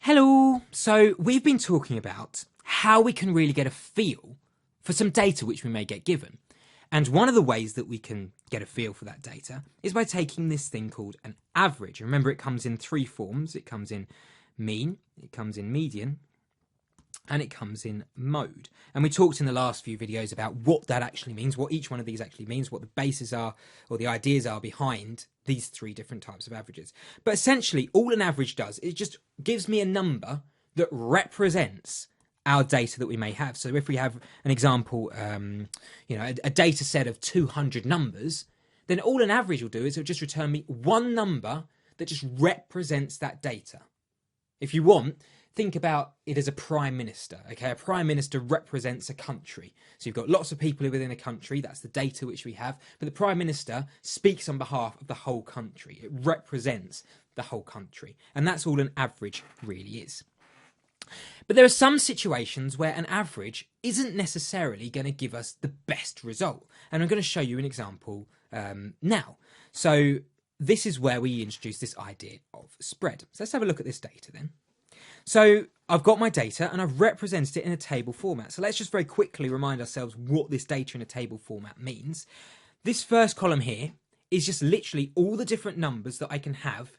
Hello! So we've been talking about how we can really get a feel for some data which we may get given. And one of the ways that we can get a feel for that data is by taking this thing called an average. Remember, it comes in three forms. It comes in mean, it comes in median, and it comes in mode. And we talked in the last few videos about what that actually means, what each one of these actually means, what the bases are, or the ideas are behind these three different types of averages. But essentially, all an average does, it just gives me a number that represents our data that we may have. So if we have an example, a data set of 200 numbers, then all an average will do is it'll just return me one number that just represents that data. If you want, think about it as a prime minister. Okay, a prime minister represents a country. So you've got lots of people within a country. That's the data which we have. But the prime minister speaks on behalf of the whole country. It represents the whole country. And that's all an average really is. But there are some situations where an average isn't necessarily going to give us the best result. And I'm going to show you an example now. So this is where we introduce this idea of spread. So let's have a look at this data then. So I've got my data and I've represented it in a table format. So let's just very quickly remind ourselves what this data in a table format means. This first column here is just literally all the different numbers that I can have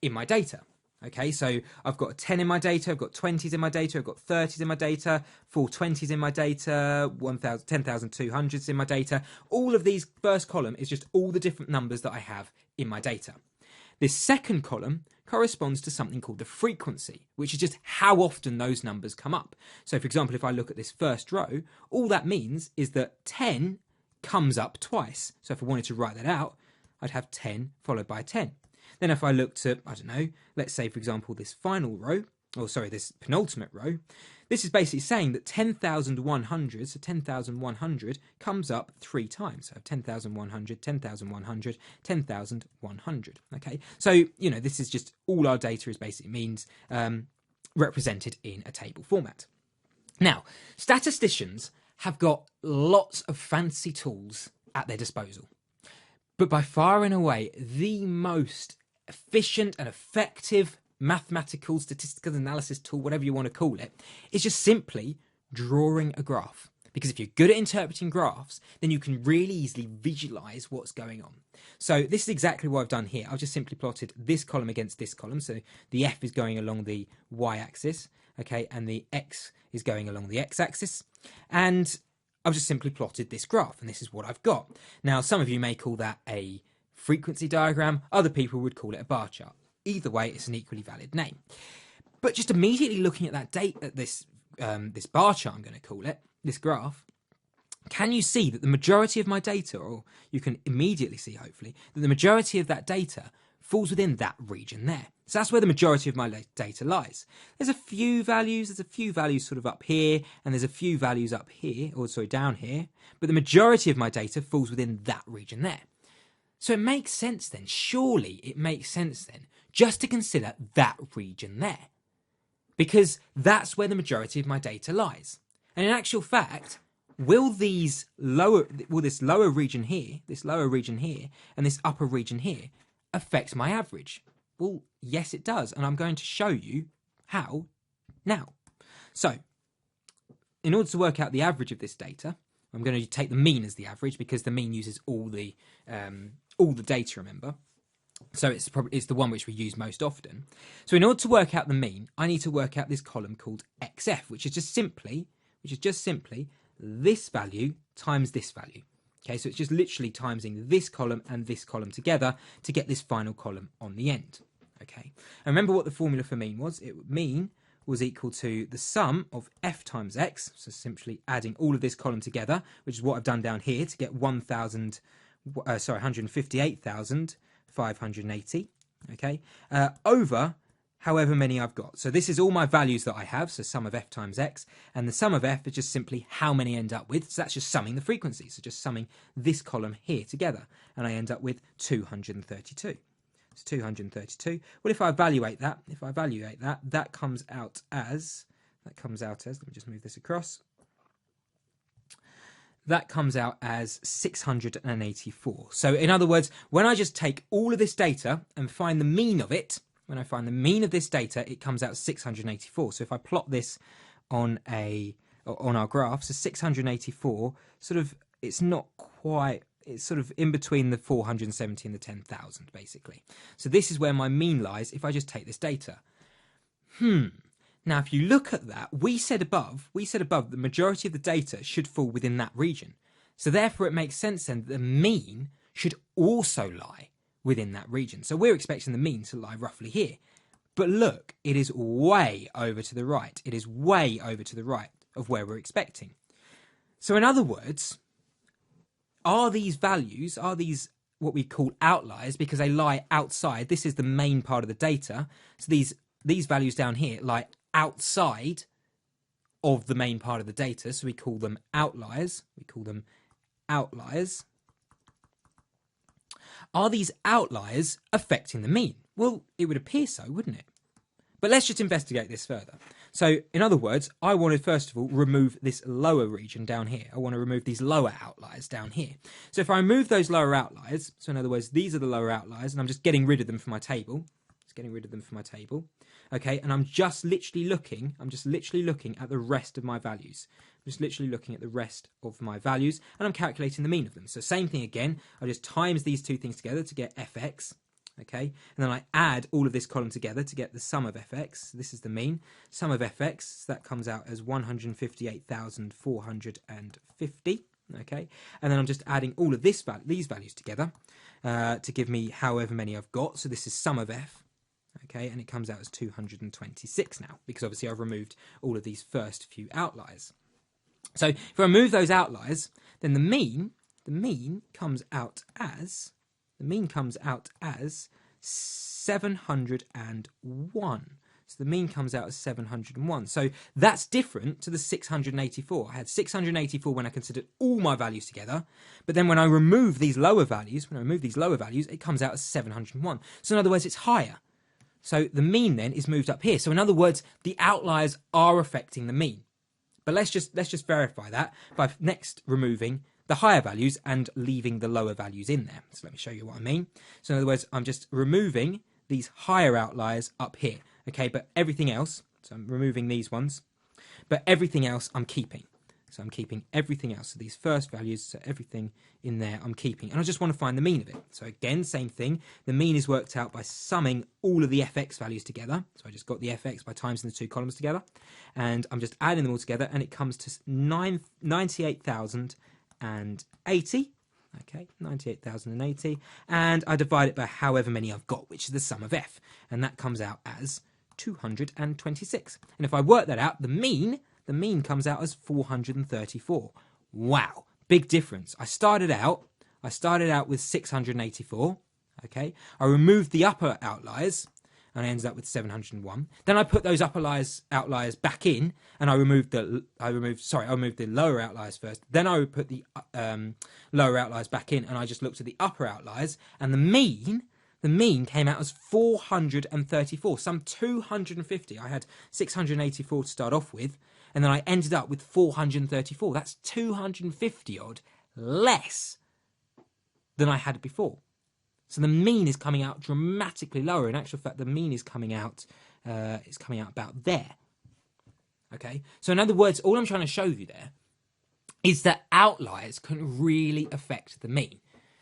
in my data. Okay, so I've got a 10 in my data, I've got 20s in my data, I've got 30s in my data, 4 20s in my data, 10,200s in my data. All of these first column is just all the different numbers that I have in my data. This second column corresponds to something called the frequency, which is just how often those numbers come up. So for example, if I look at this first row, all that means is that 10 comes up twice. So if I wanted to write that out, I'd have 10 followed by 10. Then if I looked at, I don't know, let's say, for example, this final row, this penultimate row, this is basically saying that 10,100, so 10,100 comes up 3 times. So I have 10,100, 10,100, 10,100. Okay, so, this is just all our data is basically means represented in a table format. Now, statisticians have got lots of fancy tools at their disposal. But by far and away, the most efficient and effective mathematical statistical analysis tool, whatever you want to call it, is just simply drawing a graph. Because if you're good at interpreting graphs, then you can really easily visualize what's going on. So this is exactly what I've done here. I've just simply plotted this column against this column. So the F is going along the y-axis, okay, and the X is going along the x-axis. And I've just simply plotted this graph, and this is what I've got. Now, some of you may call that a frequency diagram. Other people would call it a bar chart. Either way, it's an equally valid name. But just immediately looking at this bar chart, I'm going to call it, this graph, can you see that the majority of my data, or you can immediately see, hopefully, that the majority of that data falls within that region there. So that's where the majority of my data lies. There's a few values sort of up here, and there's a few values up here, down here, but the majority of my data falls within that region there. So it makes sense then, surely it makes sense then, just to consider that region there. Because that's where the majority of my data lies. And in actual fact, will this lower region here, and this upper region here, affect my average? Well, yes, it does. And I'm going to show you how now. So, in order to work out the average of this data, I'm going to take the mean as the average because the mean uses all the data, remember. So it's the one which we use most often. So in order to work out the mean, I need to work out this column called XF, which is just simply this value times this value. Okay, so it's just literally timesing this column and this column together to get this final column on the end. Okay, and remember what the formula for mean was? Mean was equal to the sum of f times x, so simply adding all of this column together, which is what I've done down here to get 158,580, okay, over however many I've got. So this is all my values that I have, so sum of f times x, and the sum of f is just simply how many I end up with, so that's just summing the frequency, so just summing this column here together, and I end up with 232. It's 232. Well, if I evaluate that, that comes out as, let me just move this across. That comes out as 684. So in other words, when I just take all of this data and find the mean of it, the mean of this data, it comes out 684. So if I plot this on our graph, so 684, sort of, it's not quite, it's sort of in between the 470 and the 10,000, basically. So this is where my mean lies if I just take this data. Now, if you look at that, we said above the majority of the data should fall within that region. So therefore, it makes sense then that the mean should also lie within that region. So we're expecting the mean to lie roughly here. But look, it is way over to the right. It is way over to the right of where we're expecting. So in other words, are these values, are these what we call outliers because they lie outside? This is the main part of the data. So these values down here lie outside of the main part of the data. So we call them outliers. Are these outliers affecting the mean? Well, it would appear so, wouldn't it? But let's just investigate this further. So, in other words, I want to, first of all, remove this lower region down here. I want to remove these lower outliers down here. So if I remove those lower outliers, so in other words, these are the lower outliers, and I'm just getting rid of them from my table. Okay, and I'm just literally looking at the rest of my values. I'm just literally looking at the rest of my values, and I'm calculating the mean of them. So same thing again, I just times these two things together to get fx. Okay, and then I add all of this column together to get the sum of fx. This is the mean. Sum of fx, so that comes out as 158,450. Okay, and then I'm just adding all of these values together to give me however many I've got. So this is sum of f. Okay, and it comes out as 226 now, because obviously I've removed all of these first few outliers. So if I remove those outliers, then the mean comes out as 701. So the mean comes out as 701. So that's different to the 684. I had 684 when I considered all my values together, but then when I remove these lower values, it comes out as 701. So in other words, it's higher. So the mean then is moved up here. So in other words, the outliers are affecting the mean. But let's just verify that by next removing the higher values and leaving the lower values in there. So let me show you what I mean. So in other words, I'm just removing these higher outliers up here. Okay, but everything else, so I'm removing these ones, but everything else I'm keeping. So I'm keeping everything else. So these first values, so everything in there I'm keeping. And I just want to find the mean of it. So again, same thing. The mean is worked out by summing all of the fx values together. So I just got the fx by timesing the two columns together. And I'm just adding them all together, and it comes to 98,080. Okay, 98,080. And I divide it by however many I've got, which is the sum of f. And that comes out as 226. And if I work that out, the mean comes out as 434. Wow, big difference. I started out with 684. Okay, I removed the upper outliers and I ended up with 701. Then I put those upper outliers back in, and I removed the lower outliers first. Then I would put the lower outliers back in, and I just looked at the upper outliers, and the mean came out as 434, some 250. I had 684 to start off with, and then I ended up with 434. That's 250 odd less than I had before. So the mean is coming out dramatically lower. In actual fact, the mean is coming out about there. Okay. So in other words, all I'm trying to show you there is that outliers can really affect the mean.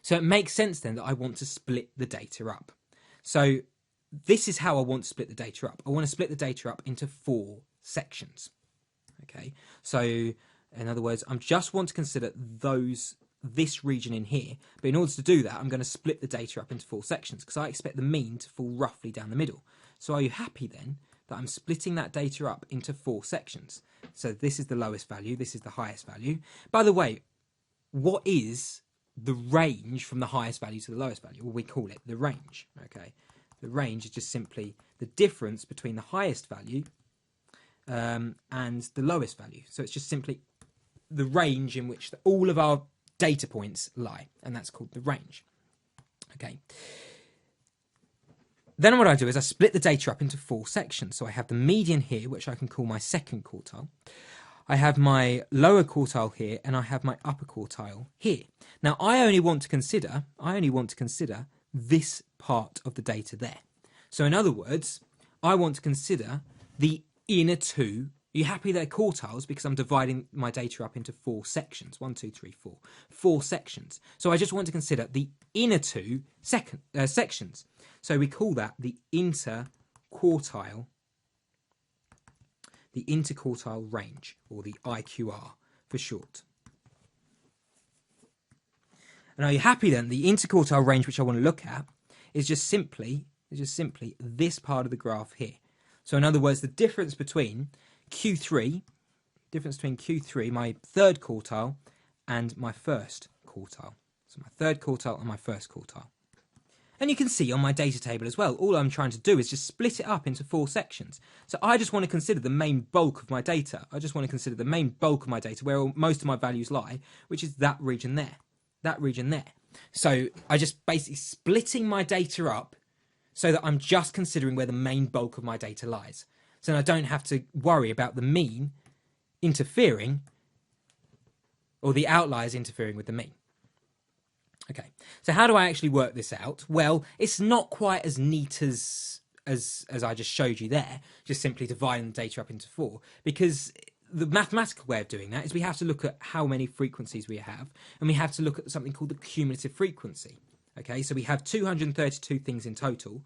So it makes sense then that I want to split the data up. So this is how I want to split the data up. I want to split the data up into 4 sections. Okay. So in other words, I just want to consider this region in here, but in order to do that, I'm going to split the data up into 4 sections because I expect the mean to fall roughly down the middle. So are you happy then that I'm splitting that data up into 4 sections? So this is the lowest value, this is the highest value. By the way, what is the range from the highest value to the lowest value? Well, we call it the range. Okay, the range is just simply the difference between the highest value and the lowest value. So it's just simply the range in which all of our data points lie, and that's called the range. Okay. Then what I do is I split the data up into 4 sections. So I have the median here, which I can call my second quartile. I have my lower quartile here, and I have my upper quartile here. Now I only want to consider this part of the data there. So in other words, I want to consider the inner two. Are you happy they're quartiles? Because I'm dividing my data up into 4 sections. 1, 2, 3, 4. 4 sections. So I just want to consider the inner two sections. So we call that the interquartile range, or the IQR for short. And are you happy then? The interquartile range which I want to look at is just simply this part of the graph here. So in other words, the difference between Q3, my third quartile, and my first quartile. So my third quartile and my first quartile. And you can see on my data table as well, all I'm trying to do is just split it up into 4 sections. So I just want to consider the main bulk of my data. I just want to consider the main bulk of my data, where most of my values lie, which is that region there. That region there. So I just basically splitting my data up so that I'm just considering where the main bulk of my data lies. So I don't have to worry about the mean interfering, or the outliers interfering with the mean. Okay, so how do I actually work this out? Well, it's not quite as neat as I just showed you there, just simply dividing the data up into 4, because the mathematical way of doing that is we have to look at how many frequencies we have, and we have to look at something called the cumulative frequency. Okay, so we have 232 things in total,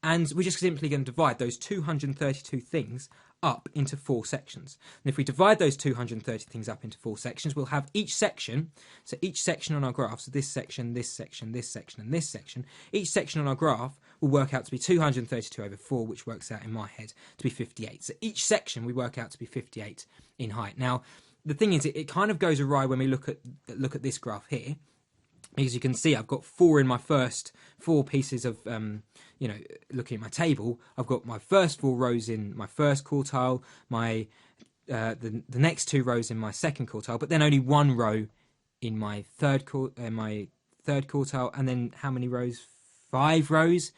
and we're just simply going to divide those 232 things up into 4 sections. And if we divide those 230 things up into 4 sections, we'll have each section, so each section on our graph, so this section, this section, this section, and this section, each section on our graph will work out to be 232 over 4, which works out in my head to be 58. So each section we work out to be 58 in height. Now, the thing is, it kind of goes awry when we look at this graph here, because you can see I've got 4 in my first 4 pieces of, looking at my table. I've got my first 4 rows in my first quartile, the next 2 rows in my second quartile, but then only 1 row in my third quartile, and then how many rows? 5 rows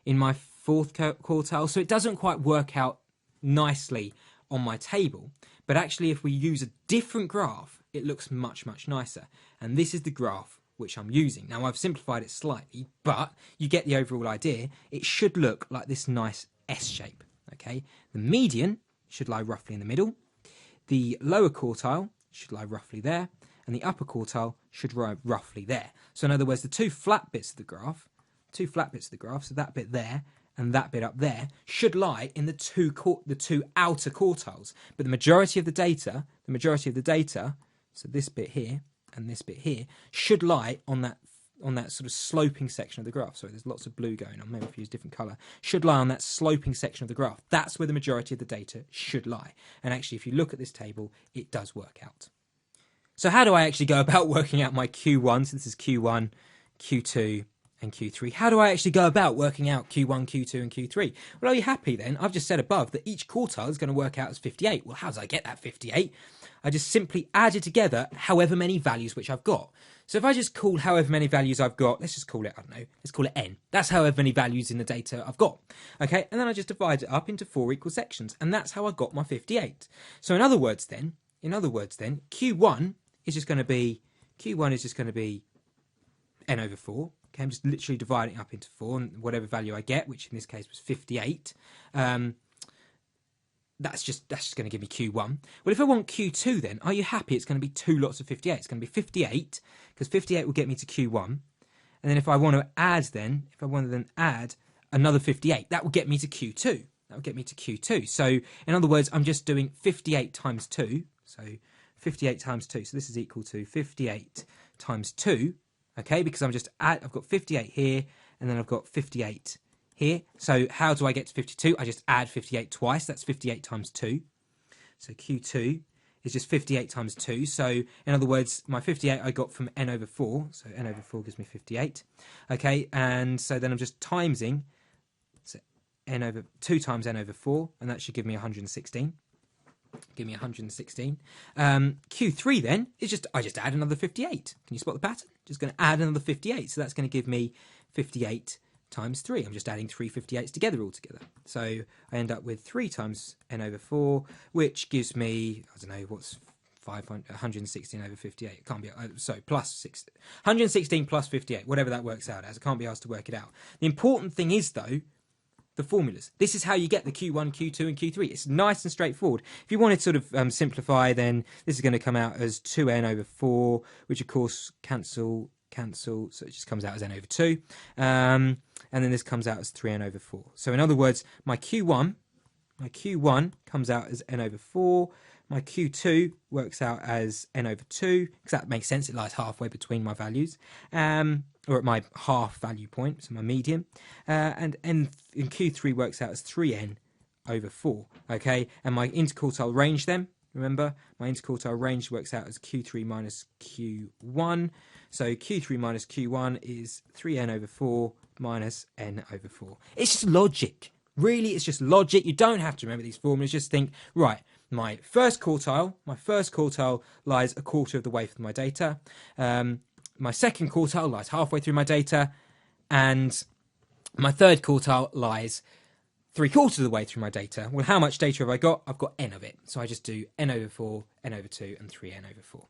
in my fourth quartile. So it doesn't quite work out nicely on my table. But actually, if we use a different graph, it looks much, much nicer. And this is the graph which I'm using. Now, I've simplified it slightly, but you get the overall idea. It should look like this nice S shape, okay? The median should lie roughly in the middle. The lower quartile should lie roughly there, and the upper quartile should lie roughly there. So in other words, the 2 flat bits of the graph, so that bit there and that bit up there, should lie in the two outer quartiles. But the majority of the data, so this bit here and this bit here, should lie on that sort of sloping section of the graph. Sorry, there's lots of blue going on. Maybe if you use a different colour. Should lie on that sloping section of the graph. That's where the majority of the data should lie. And actually, if you look at this table, it does work out. So how do I actually go about working out my Q1? So this is Q1, Q2, and Q3. How do I actually go about working out Q1, Q2, and Q3? Well, are you happy then? I've just said above that each quartile is going to work out as 58. Well, how do I get that 58? I just simply added together however many values which I've got. So if I just call however many values I've got, let's just call it, I don't know, let's call it n. That's however many values in the data I've got. Okay, and then I just divide it up into 4 equal sections, and that's how I got my 58. So in other words then, Q1 is just going to be n over 4. Okay, I'm just literally dividing it up into 4, and whatever value I get, which in this case was 58, that's just going to give me Q1. Well, if I want Q2 then, are you happy it's going to be 2 lots of 58? It's going to be 58, because 58 will get me to Q1. And then if I want to add another 58, that will get me to Q2. So in other words, I'm just doing 58 times 2. So 58 times 2. So this is equal to 58 times 2. Okay, because I've got 58 here, and then I've got 58 here. So how do I get to 52? I just add 58 twice. That's 58 times 2. So Q2 is just 58 times 2. So in other words, my 58 I got from n over 4. So n over 4 gives me 58. Okay, and so then I'm just timesing. So 2 times n over 4, and that should give me 116. Q3 then is I just add another 58. Can you spot the pattern? Just going to add another 58. So that's going to give me 58 times 3. I'm just adding 3 58s together altogether. So I end up with 3 times n over 4, which gives me, I don't know, what's 116 over 58. It can't be, plus 6, 116 plus 58, whatever that works out as. I can't be asked to work it out. The important thing is, though, the formulas. This is how you get the Q1, Q2, and Q3. It's nice and straightforward. If you want to sort of simplify, then this is going to come out as 2n over 4, which of course cancel, so it just comes out as n over 2. And then this comes out as 3n over 4. So in other words, my Q1 comes out as n over 4. My Q2 works out as n over 2, because that makes sense. It lies halfway between my values, or at my half value point, so my median. And n in Q3 works out as 3n over 4, okay? And my interquartile range then, remember, my interquartile range works out as Q3 minus Q1. So Q3 minus Q1 is 3n over 4 minus n over 4. It's just logic. Really, it's just logic. You don't have to remember these formulas. Just think, right, my first quartile lies a quarter of the way through my data. My second quartile lies halfway through my data. And my third quartile lies 3/4 of the way through my data. Well, how much data have I got? I've got n of it. So I just do n over 4, n over 2, and 3n over 4.